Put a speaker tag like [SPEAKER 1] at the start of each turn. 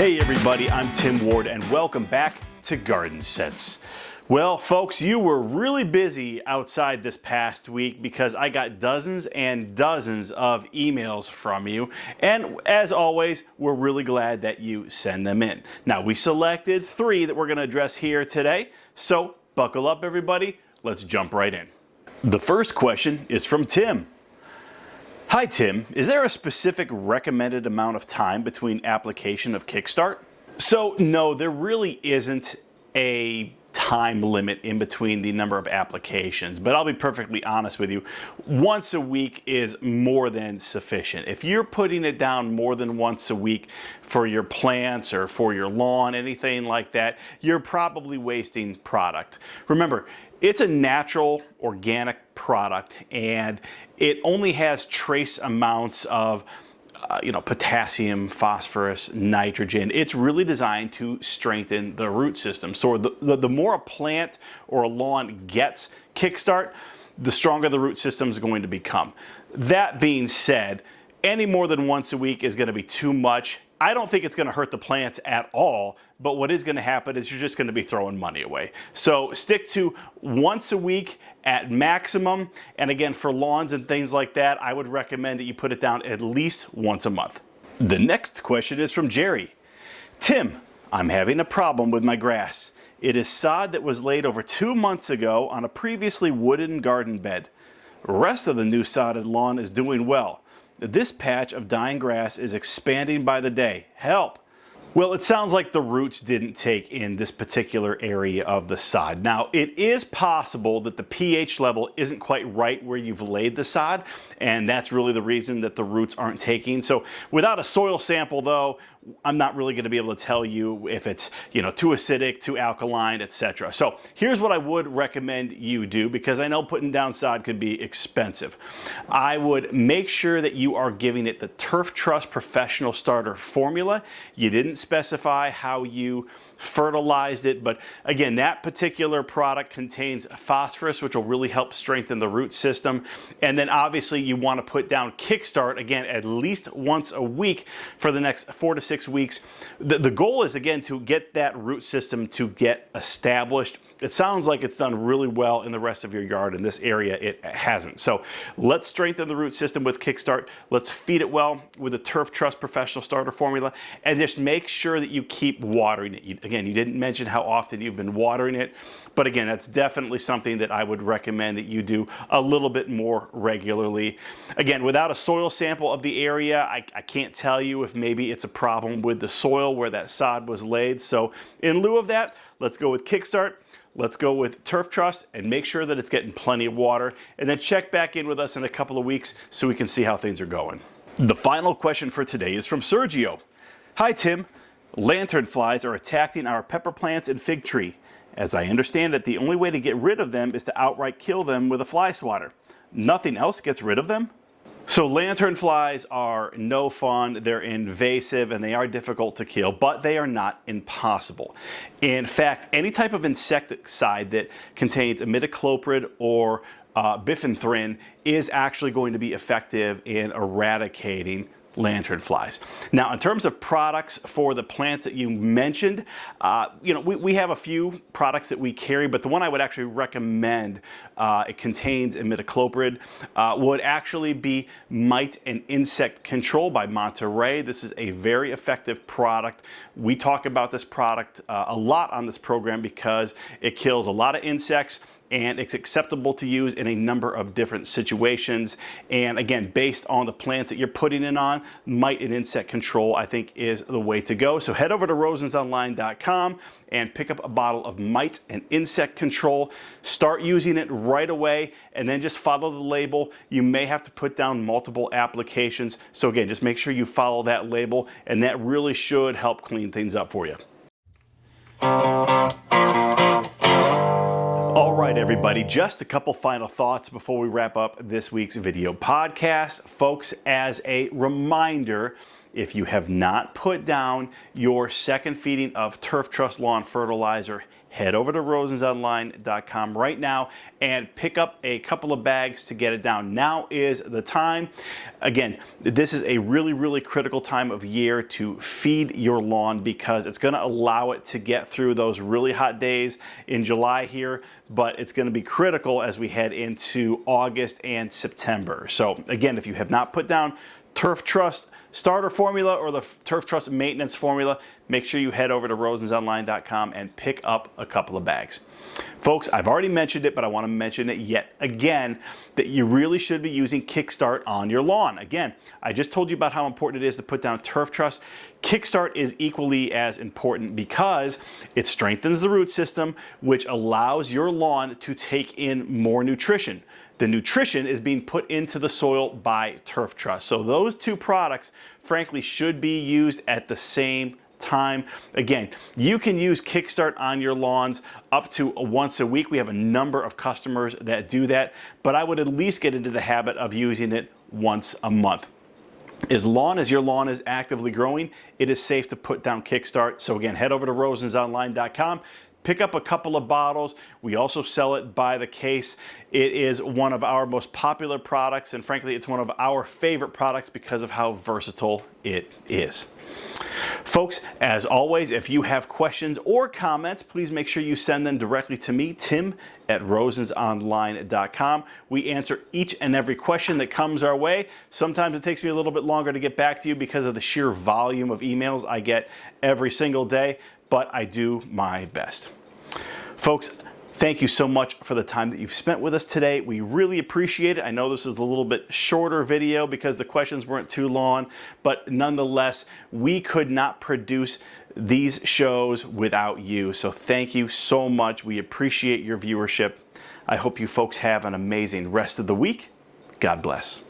[SPEAKER 1] Hey everybody, I'm Tim Ward and welcome back to Garden Sense. Well, folks, you were really busy outside this past week because I got dozens and dozens of emails from you. And as always, we're really glad that you send them in. Now, we selected 3 that we're going to address here today. So buckle up, everybody. Let's jump right in. The first question is from Tim. Hi, Tim. Is there a specific recommended amount of time between application of Kickstart? So, no, there really isn't a time limit in between the number of applications, but I'll be perfectly honest with you, once a week is more than sufficient. If you're putting it down more than once a week for your plants or for your lawn, anything like that, you're probably wasting product. Remember, it's a natural organic product and it only has trace amounts of potassium, phosphorus, nitrogen. It's really designed to strengthen the root system. So the more a plant or a lawn gets Kickstart, the stronger the root system is going to become. That being said, any more than once a week is going to be too much. I don't think it's going to hurt the plants at all, but what is going to happen is you're just going to be throwing money away. So stick to once a week at maximum. And again, for lawns and things like that, I would recommend that you put it down at least once a month. The next question is from Jerry. Tim, I'm having a problem with my grass. It is sod that was laid over 2 months ago on a previously wooden garden bed. The rest of the new sodded lawn is doing well. This patch of dying grass is expanding by the day. Help! Well, it sounds like the roots didn't take in this particular area of the sod. Now, it is possible that the pH level isn't quite right where you've laid the sod, and that's really the reason that the roots aren't taking. So without a soil sample, though, I'm not really going to be able to tell you if it's, too acidic, too alkaline, etc. So here's what I would recommend you do, because I know putting down sod could be expensive. I would make sure that you are giving it the Turf Trust Professional Starter formula. You didn't specify how you fertilized it, but again, that particular product contains phosphorus, which will really help strengthen the root system. And then obviously you want to put down Kickstart again at least once a week for the next 4 to 6 weeks. The goal is again to get that root system to get established. It sounds like it's done really well in the rest of your yard. In this area, it hasn't. So let's strengthen the root system with Kickstart. Let's feed it well with the Turf Trust Professional Starter formula, and just make sure that you keep watering it. Again, you didn't mention how often you've been watering it, but again, that's definitely something that I would recommend that you do a little bit more regularly. Again, without a soil sample of the area, I can't tell you if maybe it's a problem with the soil where that sod was laid. So in lieu of that, let's go with Kickstart. Let's go with Turf Trust and make sure that it's getting plenty of water, and then check back in with us in a couple of weeks so we can see how things are going. The final question for today is from Sergio. Hi, Tim. Lanternflies are attacking our pepper plants and fig tree. As I understand it, the only way to get rid of them is to outright kill them with a fly swatter. Nothing else gets rid of them? So lanternflies are no fun, they're invasive, and they are difficult to kill, but they are not impossible. In fact, any type of insecticide that contains imidacloprid or bifenthrin is actually going to be effective in eradicating lanternflies. Now, in terms of products for the plants that you mentioned, we have a few products that we carry, but the one I would actually recommend, it contains imidacloprid, would actually be Mite and Insect Control by Monterey. This is a very effective product. We talk about this product a lot on this program because it kills a lot of insects, and it's acceptable to use in a number of different situations. And again, based on the plants that you're putting it on, Mite and Insect Control, I think, is the way to go. So head over to rosensonline.com and pick up a bottle of Mite and Insect Control. Start using it right away, and then just follow the label. You may have to put down multiple applications. So again, just make sure you follow that label, and that really should help clean things up for you. All right, everybody, just a couple final thoughts before we wrap up this week's video podcast. Folks, as a reminder, if you have not put down your second feeding of Turf Trust Lawn Fertilizer, head over to rosensonline.com right now and pick up a couple of bags to get it down. Now is the time. Again, this is a really, really critical time of year to feed your lawn because it's going to allow it to get through those really hot days in July here, but it's going to be critical as we head into August and September. So again, if you have not put down Turf Trust starter formula or the Turf Trust maintenance formula, make sure you head over to rosensonline.com and pick up a couple of bags. Folks, I've already mentioned it, but I want to mention it yet again, that you really should be using Kickstart on your lawn. Again, I just told you about how important it is to put down Turf Trust. Kickstart is equally as important because it strengthens the root system, which allows your lawn to take in more nutrition. The nutrition is being put into the soil by Turf Trust. So those two products, frankly, should be used at the same time. Again, you can use Kickstart on your lawns up to once a week. We have a number of customers that do that, but I would at least get into the habit of using it once a month. As long as your lawn is actively growing, it is safe to put down Kickstart. So again, head over to rosensonline.com. Pick up a couple of bottles. We also sell it by the case. It is one of our most popular products, and frankly, it's one of our favorite products because of how versatile it is. Folks, as always, if you have questions or comments, please make sure you send them directly to me, Tim at rosensonline.com. We answer each and every question that comes our way. Sometimes it takes me a little bit longer to get back to you because of the sheer volume of emails I get every single day, but I do my best. Folks, thank you so much for the time that you've spent with us today. We really appreciate it. I know this is a little bit shorter video because the questions weren't too long, but nonetheless, we could not produce these shows without you. So thank you so much. We appreciate your viewership. I hope you folks have an amazing rest of the week. God bless.